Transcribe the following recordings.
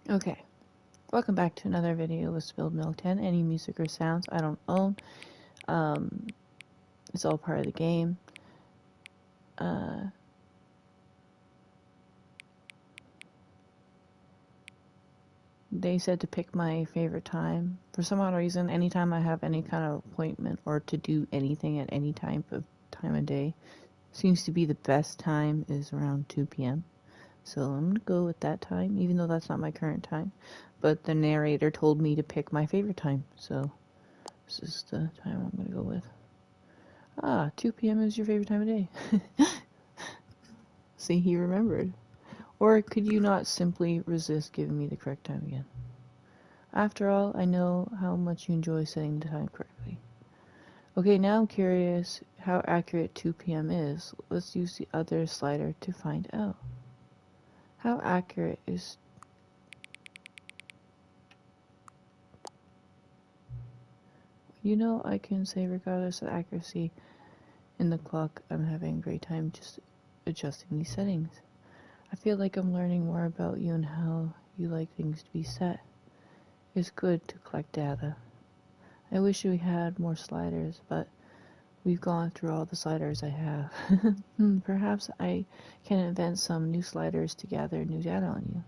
Okay, welcome back to another video with Spilled Milk 10. Any music or sounds I don't own. It's all part of the game. They said to pick my favorite time. For some odd reason, anytime I have any kind of appointment or to do anything at any time of day, seems to be the best time is around 2 p.m. So I'm gonna go with that time, even though that's not my current time. But the narrator told me to pick my favorite time, so this is the time I'm gonna go with. 2 p.m. is your favorite time of day. See, he remembered. Or could you not simply resist giving me the correct time again? After all, I know how much you enjoy setting the time correctly. Okay, now I'm curious how accurate 2 p.m. is. Let's use the other slider to find out. How accurate is... You know, I can say regardless of accuracy in the clock, I'm having a great time just adjusting these settings. I feel like I'm learning more about you and how you like things to be set. It's good to collect data. I wish we had more sliders, but we've gone through all the sliders I have. Perhaps I can invent some new sliders to gather new data on you.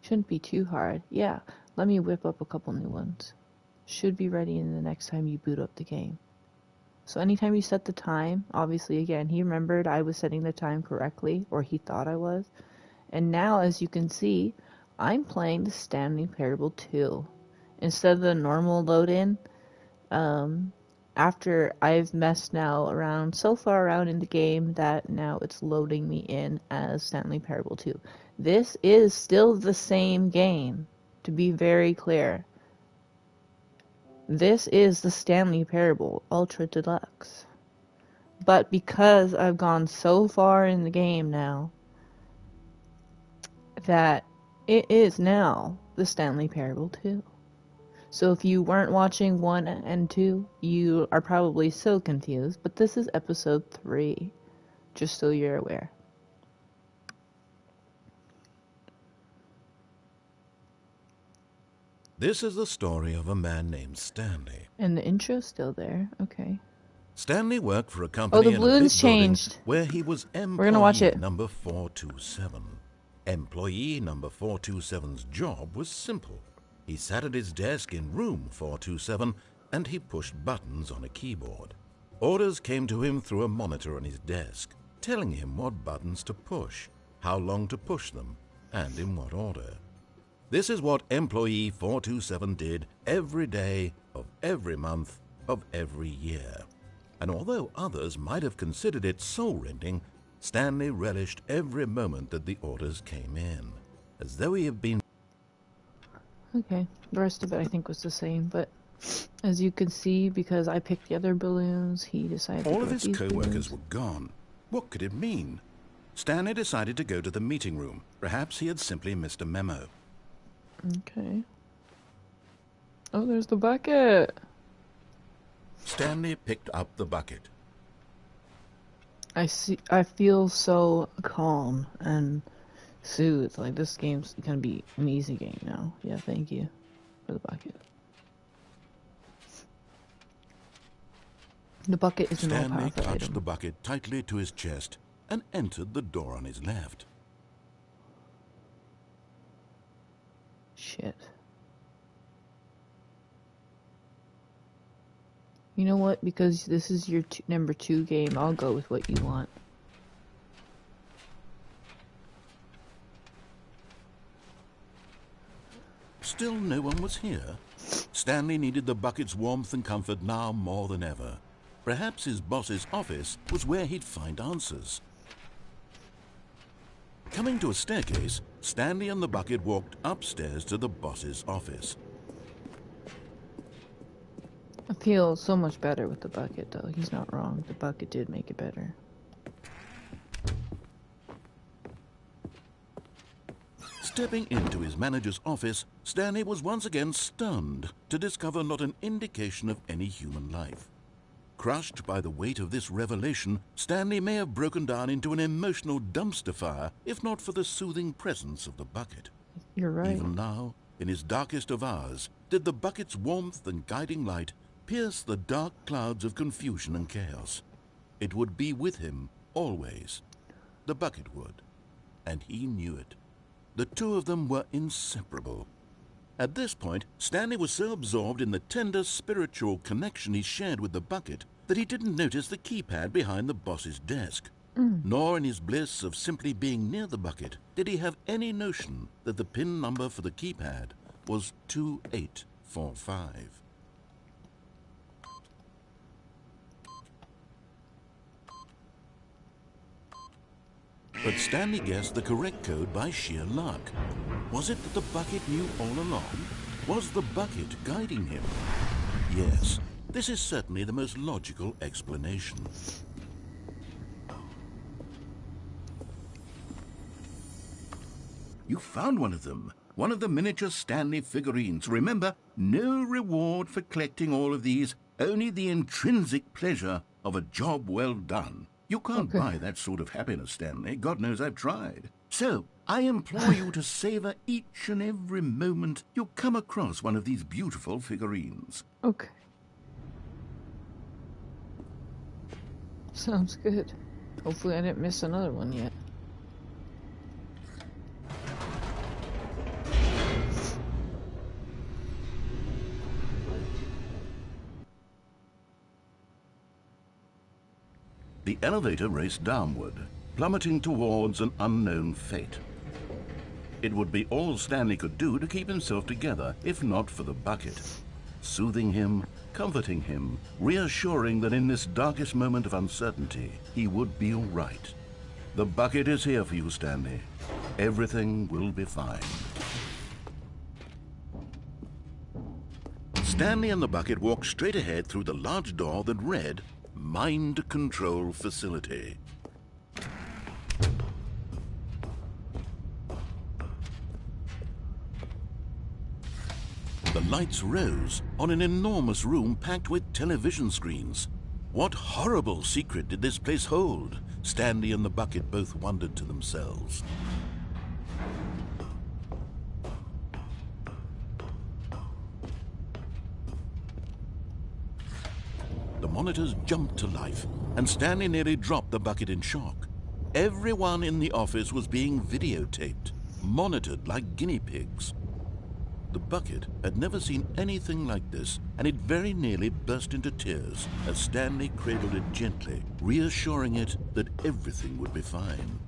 Shouldn't be too hard. Yeah, let me whip up a couple new ones. Should be ready in the next time you boot up the game. So anytime you set the time, obviously again, he remembered I was setting the time correctly, or he thought I was. And now, as you can see, I'm playing the Stanley Parable 2. Instead of the normal load-in, after I've messed now around so far around in the game that now it's loading me in as Stanley Parable 2. This is still the same game, to be very clear. This is the Stanley Parable Ultra Deluxe. But because I've gone so far in the game now, that it is now the Stanley Parable 2. So if you weren't watching 1 and 2, you are probably so confused, but this is episode 3, just so you're aware. This is the story of a man named Stanley. And the intro's still there, okay. Stanley worked for a company the in a balloons big building changed. where he was We're gonna watch employee it. number 427. Employee number 427's job was simple. He sat at his desk in room 427 and he pushed buttons on a keyboard. Orders came to him through a monitor on his desk, telling him what buttons to push, how long to push them, and in what order. This is what employee 427 did every day of every month of every year. And although others might have considered it soul-rending, Stanley relished every moment that the orders came in, as though he had been... Okay, the rest of it I think was the same, but as you can see, because I picked the other balloons, he decided to All go of with his these co-workers balloons. were gone. What could it mean? Stanley decided to go to the meeting room. Perhaps he had simply missed a memo. Okay. Oh, there's the bucket! Stanley picked up the bucket. I feel so calm and soothed. Like, this game's gonna be an easy game now. Yeah, thank you for the bucket. The bucket is an Stanley all-powerful clutched item. the bucket tightly to his chest and entered the door on his left. Shit. You know what? Because this is your number 2 game, I'll go with what you want. Still no one was here. Stanley needed the bucket's warmth and comfort now more than ever. Perhaps his boss's office was where he'd find answers. Coming to a staircase, Stanley and the bucket walked upstairs to the boss's office. I feel so much better with the bucket, though. He's not wrong. The bucket did make it better. Stepping into his manager's office, Stanley was once again stunned to discover not an indication of any human life. Crushed by the weight of this revelation, Stanley may have broken down into an emotional dumpster fire if not for the soothing presence of the bucket. You're right. Even now, in his darkest of hours, did the bucket's warmth and guiding light pierce the dark clouds of confusion and chaos. It would be with him always. The bucket would, and he knew it. The two of them were inseparable. At this point, Stanley was so absorbed in the tender spiritual connection he shared with the bucket that he didn't notice the keypad behind the boss's desk. Nor in his bliss of simply being near the bucket did he have any notion that the PIN number for the keypad was 2845. But Stanley guessed the correct code by sheer luck. Was it that the bucket knew all along? Was the bucket guiding him? Yes, this is certainly the most logical explanation. You found one of them. One of the miniature Stanley figurines. Remember, no reward for collecting all of these, only the intrinsic pleasure of a job well done. You can't buy that sort of happiness, Stanley. God knows I've tried. So, I implore you to savor each and every moment you come across one of these beautiful figurines. Okay. Sounds good. Hopefully I didn't miss another one yet. The elevator raced downward, plummeting towards an unknown fate. It would be all Stanley could do to keep himself together, if not for the bucket. Soothing him, comforting him, reassuring that in this darkest moment of uncertainty, he would be all right. The bucket is here for you, Stanley. Everything will be fine. Stanley and the bucket walked straight ahead through the large door that read, Mind Control Facility. The lights rose on an enormous room packed with television screens. What horrible secret did this place hold? Stanley and the bucket both wondered to themselves. The monitors jumped to life, and Stanley nearly dropped the bucket in shock. Everyone in the office was being videotaped, monitored like guinea pigs. The bucket had never seen anything like this, and it very nearly burst into tears as Stanley cradled it gently, reassuring it that everything would be fine.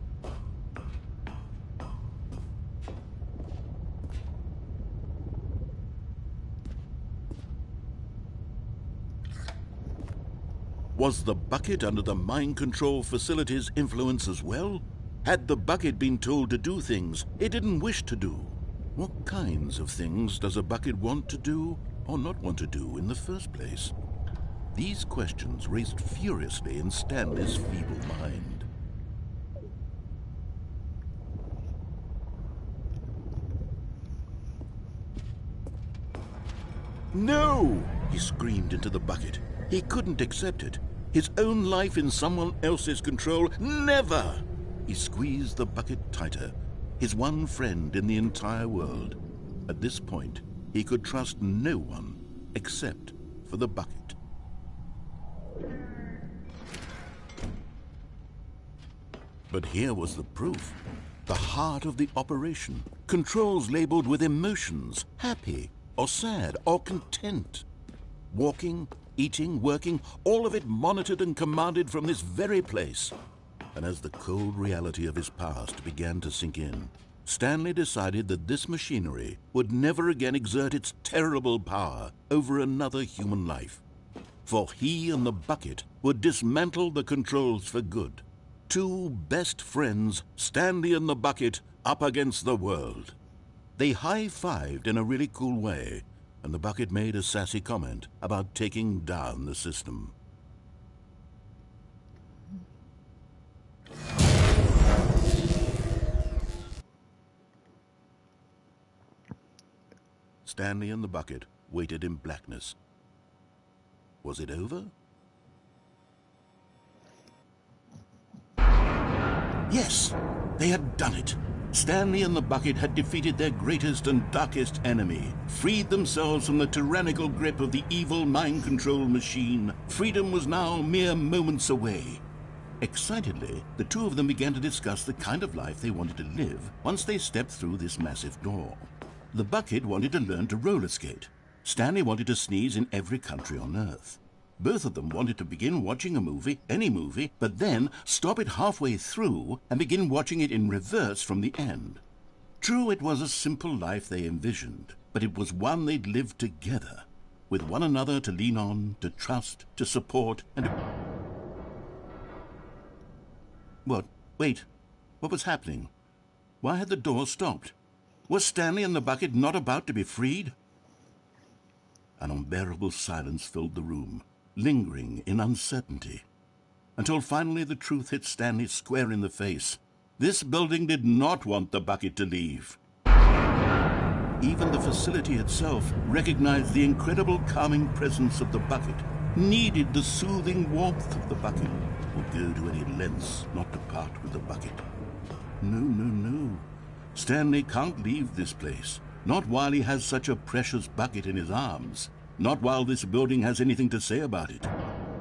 Was the bucket under the mind control facility's influence as well? Had the bucket been told to do things it didn't wish to do? What kinds of things does a bucket want to do or not want to do in the first place? These questions raced furiously in Stanley's feeble mind. No! He screamed into the bucket. He couldn't accept it. His own life in someone else's control, never! He squeezed the bucket tighter. His one friend in the entire world. At this point, he could trust no one except for the bucket. But here was the proof. The heart of the operation. Controls labeled with emotions, happy or sad or content. Walking, eating, working, all of it monitored and commanded from this very place. And as the cold reality of his past began to sink in, Stanley decided that this machinery would never again exert its terrible power over another human life. For he and the bucket would dismantle the controls for good. Two best friends, Stanley and the bucket, up against the world. They high-fived in a really cool way, and the bucket made a sassy comment about taking down the system. Stanley and the bucket waited in blackness. Was it over? Yes, they had done it. Stanley and the bucket had defeated their greatest and darkest enemy, freed themselves from the tyrannical grip of the evil mind control machine. Freedom was now mere moments away. Excitedly, the two of them began to discuss the kind of life they wanted to live once they stepped through this massive door. The bucket wanted to learn to roller skate. Stanley wanted to sneeze in every country on Earth. Both of them wanted to begin watching a movie, any movie, but then stop it halfway through and begin watching it in reverse from the end. True, it was a simple life they envisioned, but it was one they'd lived together, with one another to lean on, to trust, to support, and... What? Wait. What was happening? Why had the door stopped? Was Stanley and the bucket not about to be freed? An unbearable silence filled the room, lingering in uncertainty, until finally the truth hit Stanley square in the face. This building did not want the bucket to leave. Even the facility itself recognized the incredible calming presence of the bucket, needed the soothing warmth of the bucket, would go to any lengths not to part with the bucket. No, no, no. Stanley can't leave this place. Not while he has such a precious bucket in his arms. Not while this building has anything to say about it.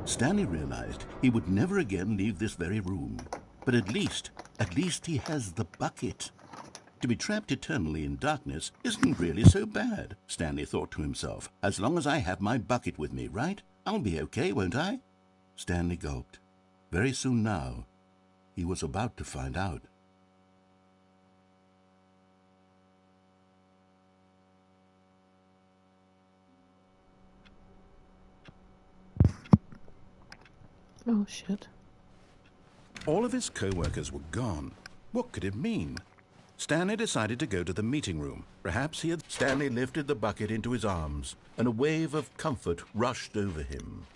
Stanley realized he would never again leave this very room. But at least he has the bucket. To be trapped eternally in darkness isn't really so bad, Stanley thought to himself. As long as I have my bucket with me, right? I'll be okay, won't I? Stanley gulped. Very soon now, he was about to find out. Oh, shit. All of his co-workers were gone. What could it mean? Stanley decided to go to the meeting room. Perhaps Stanley lifted the bucket into his arms, and a wave of comfort rushed over him.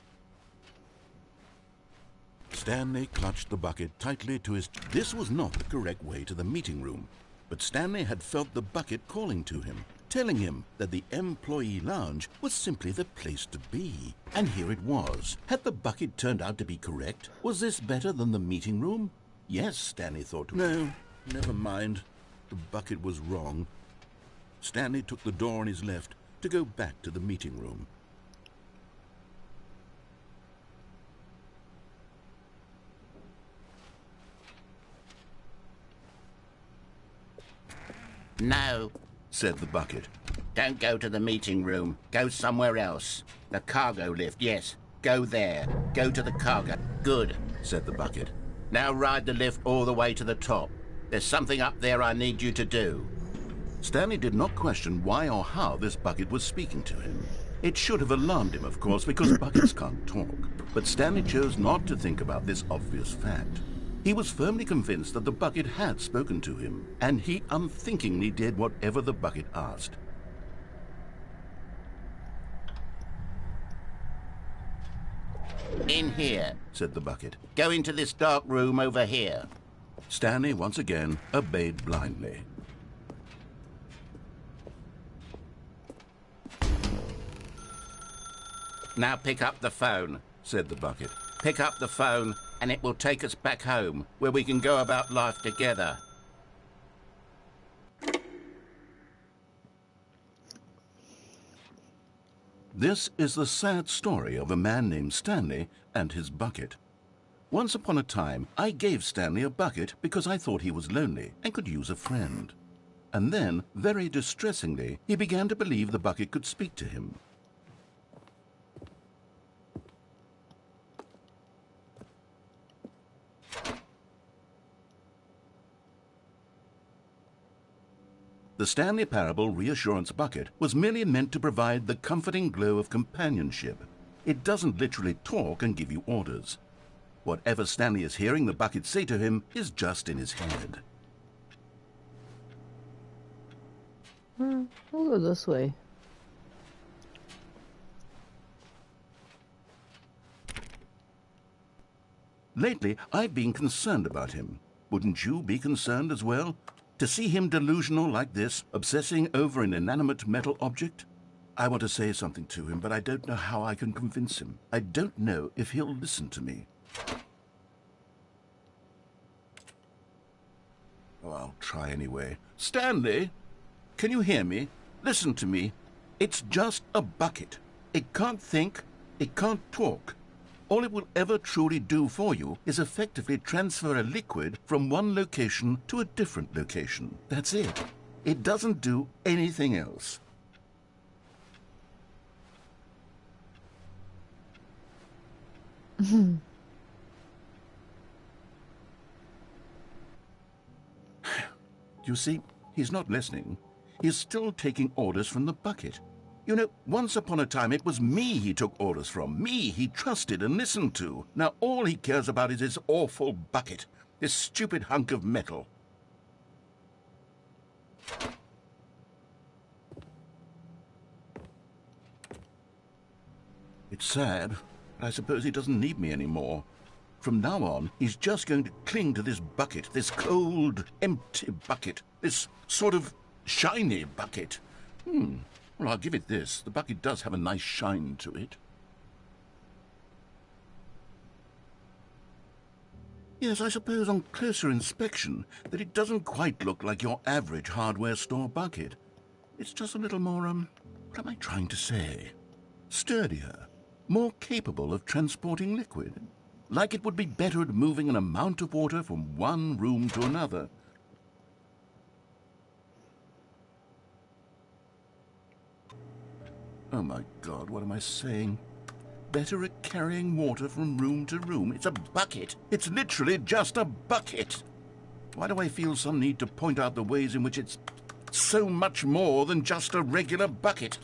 Stanley clutched the bucket tightly to his... This was not the correct way to the meeting room, but Stanley had felt the bucket calling to him, telling him that the employee lounge was simply the place to be. And here it was. Had the bucket turned out to be correct? Was this better than the meeting room? Yes, Stanley thought. No, never mind. The bucket was wrong. Stanley took the door on his left to go back to the meeting room. No, said the bucket. don't go to the meeting room. Go somewhere else. The cargo lift, yes. Go there. Go to the cargo. Good, Said the bucket. now ride the lift all the way to the top. There's something up there I need you to do. Stanley did not question why or how this bucket was speaking to him. It should have alarmed him, of course, because buckets can't talk. But Stanley chose not to think about this obvious fact. He was firmly convinced that the bucket had spoken to him, and he unthinkingly did whatever the bucket asked. In here. Said the bucket. Go into this dark room over here. Stanley once again obeyed blindly. Now pick up the phone. Said the bucket. Pick up the phone and it will take us back home, where we can go about life together. This is the sad story of a man named Stanley and his bucket. Once upon a time, I gave Stanley a bucket because I thought he was lonely and could use a friend. And then, very distressingly, he began to believe the bucket could speak to him. The Stanley Parable Reassurance Bucket was merely meant to provide the comforting glow of companionship. It doesn't literally talk and give you orders. Whatever Stanley is hearing the bucket say to him is just in his head. We'll go this way. Lately, I've been concerned about him. Wouldn't you be concerned as well? To see him delusional like this, obsessing over an inanimate metal object? I want to say something to him, but I don't know how I can convince him. I don't know if he'll listen to me. Oh, I'll try anyway. Stanley, can you hear me? Listen to me. It's just a bucket. It can't think, it can't talk. All it will ever truly do for you is effectively transfer a liquid from one location to a different location. That's it. It doesn't do anything else. You see, he's not listening. He's still taking orders from the bucket. You know, once upon a time it was me he took orders from, me he trusted and listened to. Now all he cares about is his awful bucket, this stupid hunk of metal. It's sad, but I suppose he doesn't need me anymore. From now on, he's just going to cling to this bucket, this cold, empty bucket, this sort of shiny bucket. Well, I'll give it this. The bucket does have a nice shine to it. Yes, I suppose on closer inspection that it doesn't quite look like your average hardware store bucket. It's just a little more, what am I trying to say? Sturdier, more capable of transporting liquid. Like it would be better at moving an amount of water from one room to another. Oh my God, what am I saying? Better at carrying water from room to room. It's a bucket. It's literally just a bucket. Why do I feel some need to point out the ways in which it's so much more than just a regular bucket?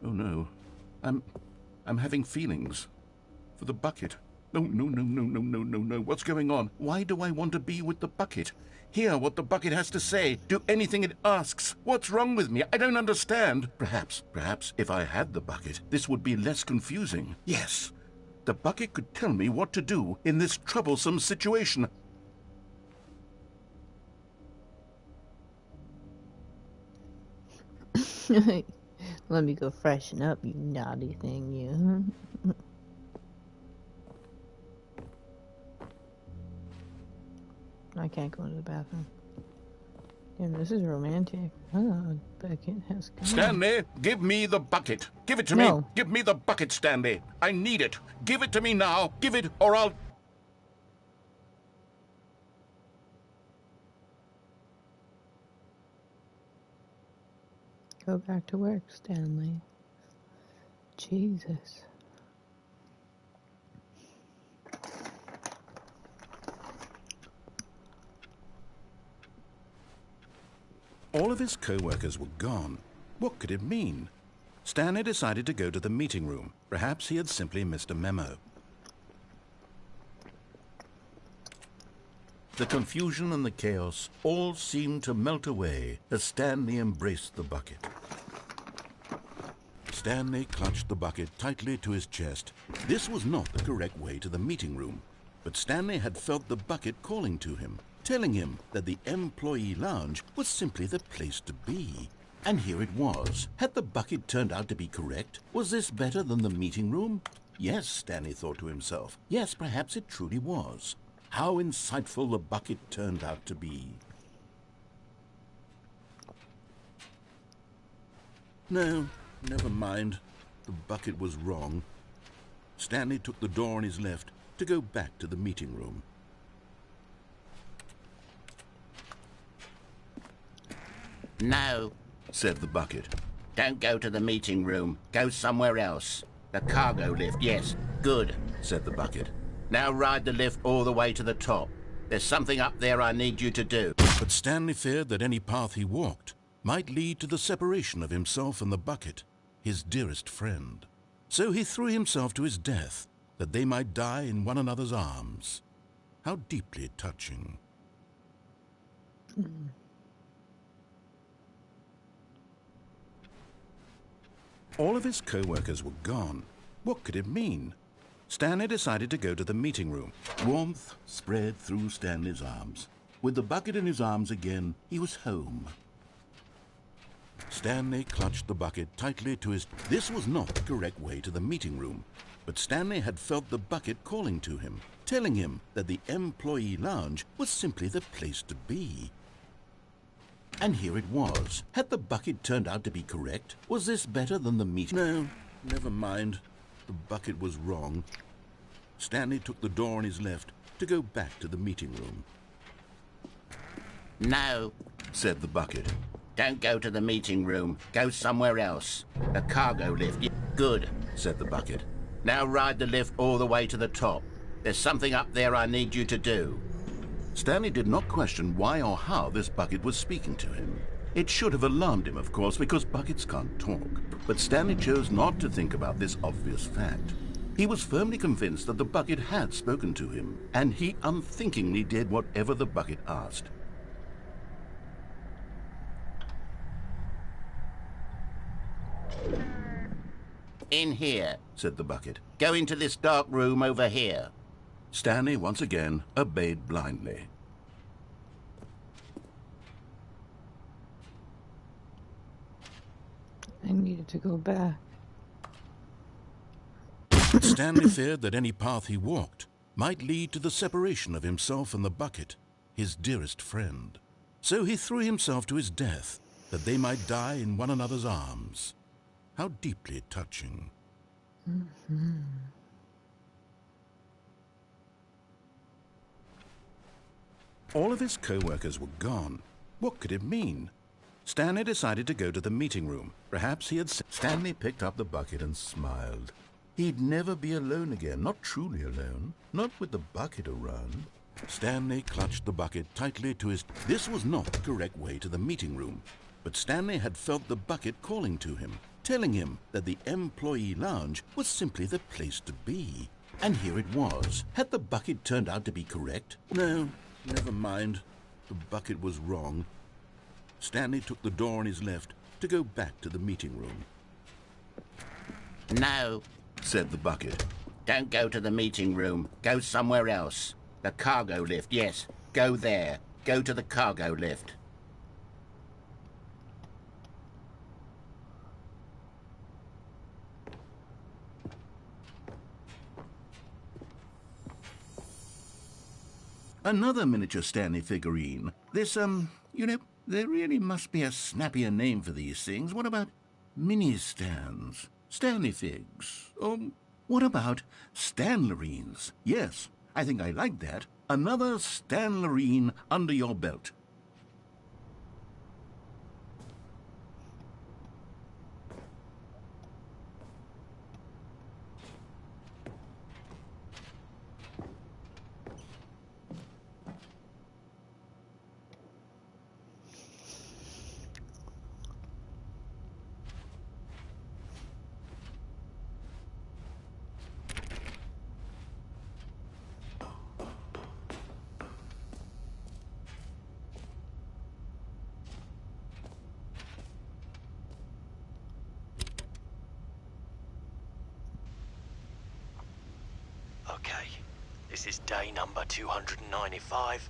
Oh no, I'm having feelings for the bucket. No. What's going on? Why do I want to be with the bucket? Hear what the bucket has to say. Do anything it asks. What's wrong with me? I don't understand. Perhaps if I had the bucket, this would be less confusing. Yes, the bucket could tell me what to do in this troublesome situation. Let me go freshen up, you naughty thing, you. I can't go to the bathroom. Damn, this is romantic. Oh, bucket has gone. Stanley, give me the bucket. Give it to No. me. Give me the bucket, Stanley. I need it. Give it to me now. Give it, or I'll... Go back to work, Stanley. Jesus. All of his co-workers were gone. What could it mean? Stanley decided to go to the meeting room. Perhaps he had simply missed a memo. The confusion and the chaos all seemed to melt away as Stanley embraced the bucket. Stanley clutched the bucket tightly to his chest. This was not the correct way to the meeting room, but Stanley had felt the bucket calling to him, telling him that the employee lounge was simply the place to be. And here it was. Had the bucket turned out to be correct? Was this better than the meeting room? Yes, Stanley thought to himself. Yes, perhaps it truly was. How insightful the bucket turned out to be. No, never mind. The bucket was wrong. Stanley took the door on his left to go back to the meeting room. No, said the bucket. Don't go to the meeting room. Go somewhere else. The cargo lift, yes. Good, said the bucket. Now ride the lift all the way to the top. There's something up there I need you to do. But Stanley feared that any path he walked might lead to the separation of himself and the bucket, his dearest friend. So he threw himself to his death, that they might die in one another's arms. How deeply touching. All of his co-workers were gone. What could it mean? Stanley decided to go to the meeting room. Warmth spread through Stanley's arms. With the bucket in his arms again, he was home. Stanley clutched the bucket tightly to his... This was not the correct way to the meeting room, but Stanley had felt the bucket calling to him, telling him that the employee lounge was simply the place to be. And here it was. Had the bucket turned out to be correct? Was this better than the meeting? No, never mind. The bucket was wrong. Stanley took the door on his left to go back to the meeting room. No, said the bucket. Don't go to the meeting room. Go somewhere else. The cargo lift. Good, said the bucket. Now ride the lift all the way to the top. There's something up there I need you to do. Stanley did not question why or how this bucket was speaking to him. It should have alarmed him, of course, because buckets can't talk. But Stanley chose not to think about this obvious fact. He was firmly convinced that the bucket had spoken to him, and he unthinkingly did whatever the bucket asked. In here, said the bucket. Go into this dark room over here. Stanley once again obeyed blindly. I needed to go back. Stanley feared that any path he walked might lead to the separation of himself and the bucket, his dearest friend. So he threw himself to his death, that they might die in one another's arms. How deeply touching. All of his co-workers were gone. What could it mean? Stanley decided to go to the meeting room. Perhaps he had... Stanley picked up the bucket and smiled. He'd never be alone again, not truly alone, not with the bucket around. Stanley clutched the bucket tightly to his... This was not the correct way to the meeting room, but Stanley had felt the bucket calling to him, telling him that the employee lounge was simply the place to be. And here it was. Had the bucket turned out to be correct? No, never mind. The bucket was wrong. Stanley took the door on his left to go back to the meeting room. No, said the bucket. Don't go to the meeting room. Go somewhere else. The cargo lift, yes. Go there. Go to the cargo lift. Another miniature Stanley figurine. This, there really must be a snappier name for these things. What about mini-stands? Stanley figs? Or what about Stanlerines? Yes, I think I like that. Another Stanlerine under your belt. Okay, this is day number 295,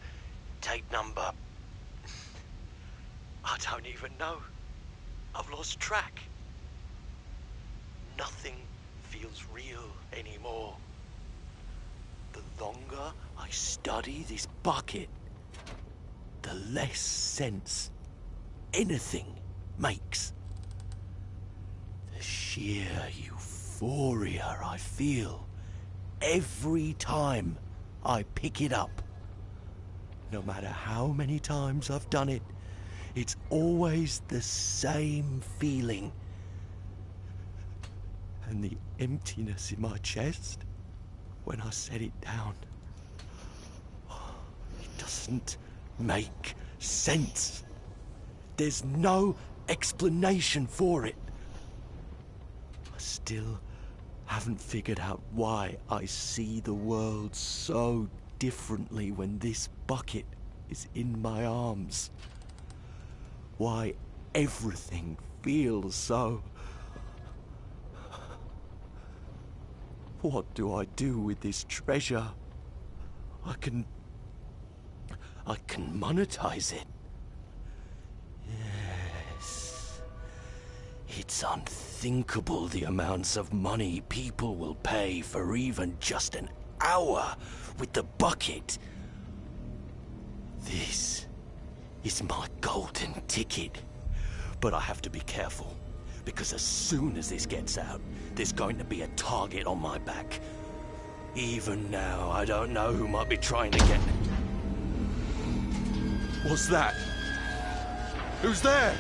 tape number... I don't even know. I've lost track. Nothing feels real anymore. The longer I study this bucket, the less sense anything makes. The sheer euphoria I feel every time I pick it up. No matter how many times I've done it, it's always the same feeling. And the emptiness in my chest when I set it down. It doesn't make sense. There's no explanation for it. I still haven't figured out why I see the world so differently when this bucket is in my arms. Why everything feels so... What do I do with this treasure? I can monetize it. Yes. It's unthinkable the amounts of money people will pay for even just an hour with the bucket. This is my golden ticket. But I have to be careful, because as soon as this gets out, there's going to be a target on my back. Even now, I don't know who might be trying to get... What's that? Who's there?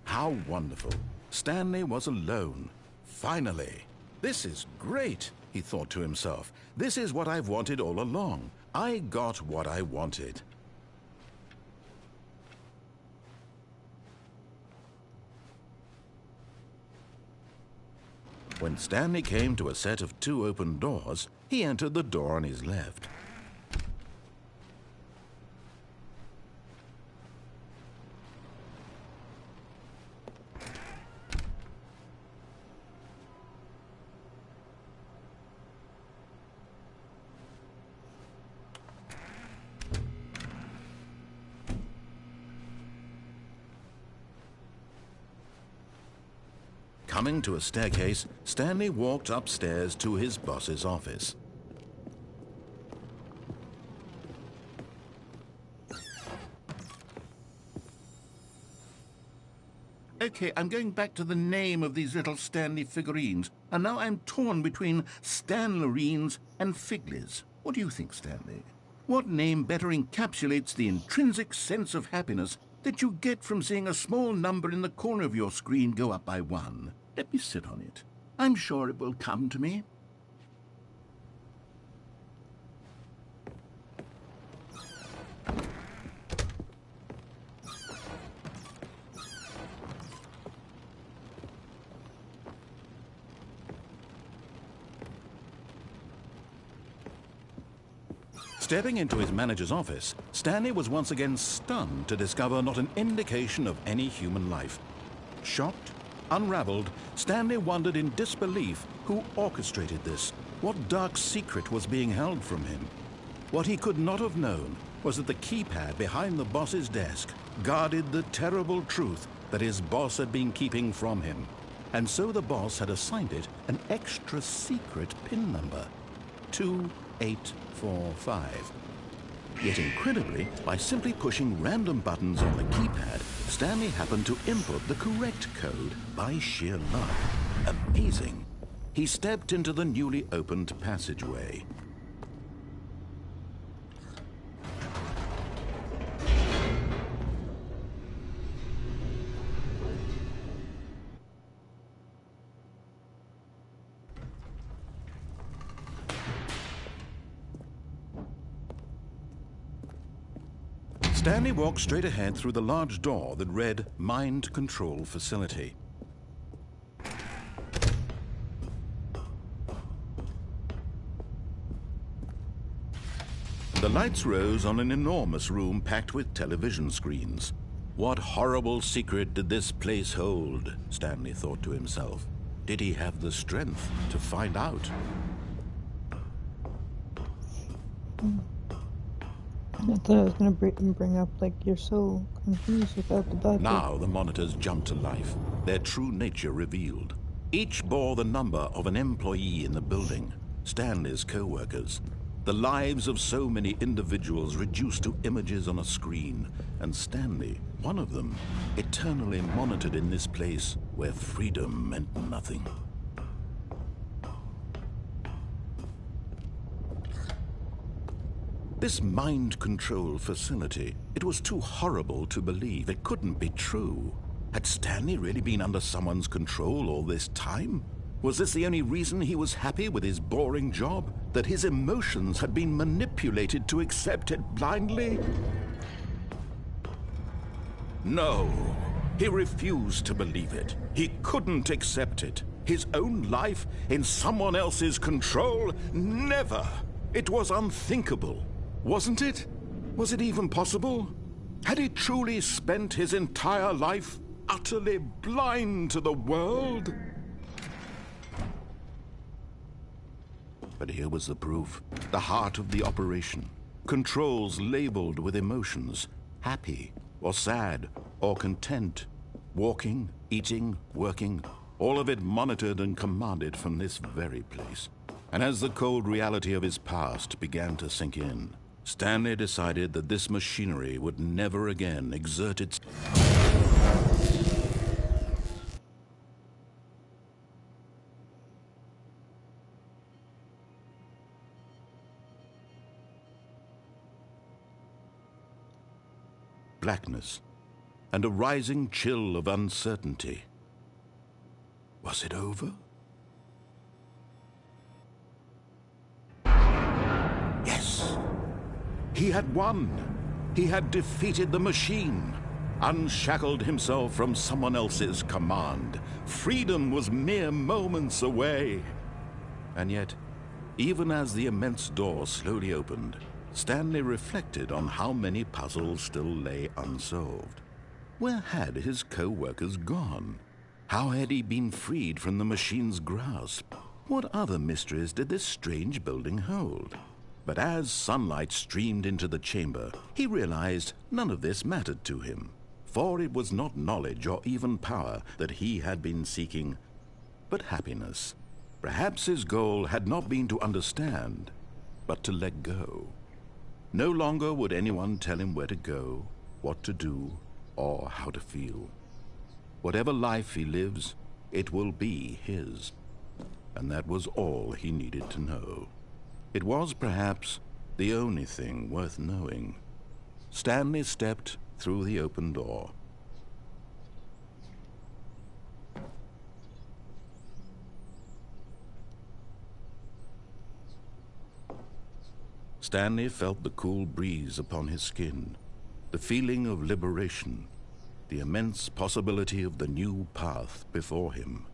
How wonderful. Stanley was alone. Finally. This is great, he thought to himself. This is what I've wanted all along. I got what I wanted. When Stanley came to a set of 2 open doors, he entered the door on his left. Coming to a staircase, Stanley walked upstairs to his boss's office. Okay, I'm going back to the name of these little Stanley figurines, and now I'm torn between Stanlerines and Figlies. What do you think, Stanley? What name better encapsulates the intrinsic sense of happiness that you get from seeing a small number in the corner of your screen go up by 1? Let me sit on it. I'm sure it will come to me. Stepping into his manager's office, Stanley was once again stunned to discover not an indication of any human life. Shocked, unraveled, Stanley wondered in disbelief who orchestrated this. What dark secret was being held from him? What he could not have known was that the keypad behind the boss's desk guarded the terrible truth that his boss had been keeping from him. And so the boss had assigned it an extra secret PIN number, 2845. Yet incredibly, by simply pushing random buttons on the keypad, Stanley happened to input the correct code by sheer luck. Amazing. He stepped into the newly opened passageway. Stanley walked straight ahead through the large door that read Mind Control Facility. The lights rose on an enormous room packed with television screens. What horrible secret did this place hold? Stanley thought to himself. Did he have the strength to find out? I thought I was going to bring up, like, you're so confused without the bucket. Now the monitors jumped to life, their true nature revealed. Each bore the number of an employee in the building, Stanley's co-workers. The lives of so many individuals reduced to images on a screen, and Stanley, one of them, eternally monitored in this place where freedom meant nothing. This mind control facility, it was too horrible to believe. It couldn't be true. Had Stanley really been under someone's control all this time? Was this the only reason he was happy with his boring job? That his emotions had been manipulated to accept it blindly? No, he refused to believe it. He couldn't accept it. His own life in someone else's control? Never! It was unthinkable, wasn't it? Was it even possible? Had he truly spent his entire life utterly blind to the world? But here was the proof, the heart of the operation. Controls labeled with emotions, happy or sad or content, walking, eating, working, all of it monitored and commanded from this very place. And as the cold reality of his past began to sink in, Stanley decided that this machinery would never again exert its... blackness, and a rising chill of uncertainty. Was it over? Yes! He had won! He had defeated the machine, unshackled himself from someone else's command. Freedom was mere moments away. And yet, even as the immense door slowly opened, Stanley reflected on how many puzzles still lay unsolved. Where had his co-workers gone? How had he been freed from the machine's grasp? What other mysteries did this strange building hold? But as sunlight streamed into the chamber, he realized none of this mattered to him, for it was not knowledge or even power that he had been seeking, but happiness. Perhaps his goal had not been to understand, but to let go. No longer would anyone tell him where to go, what to do, or how to feel. Whatever life he lives, it will be his. And that was all he needed to know. It was perhaps the only thing worth knowing. Stanley stepped through the open door. Stanley felt the cool breeze upon his skin, the feeling of liberation, the immense possibility of the new path before him.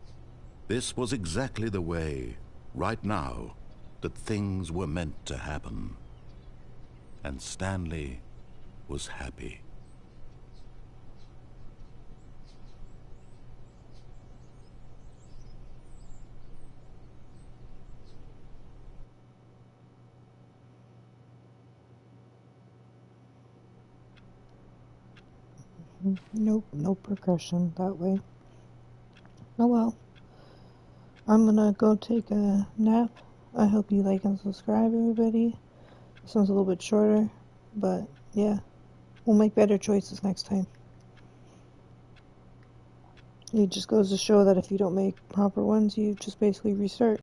This was exactly the way, right now, that things were meant to happen. And Stanley was happy. Nope, no progression that way. Oh well. I'm gonna go take a nap. I hope you like and subscribe, everybody. This one's a little bit shorter, but yeah, we'll make better choices next time. It just goes to show that if you don't make proper ones, you just basically restart.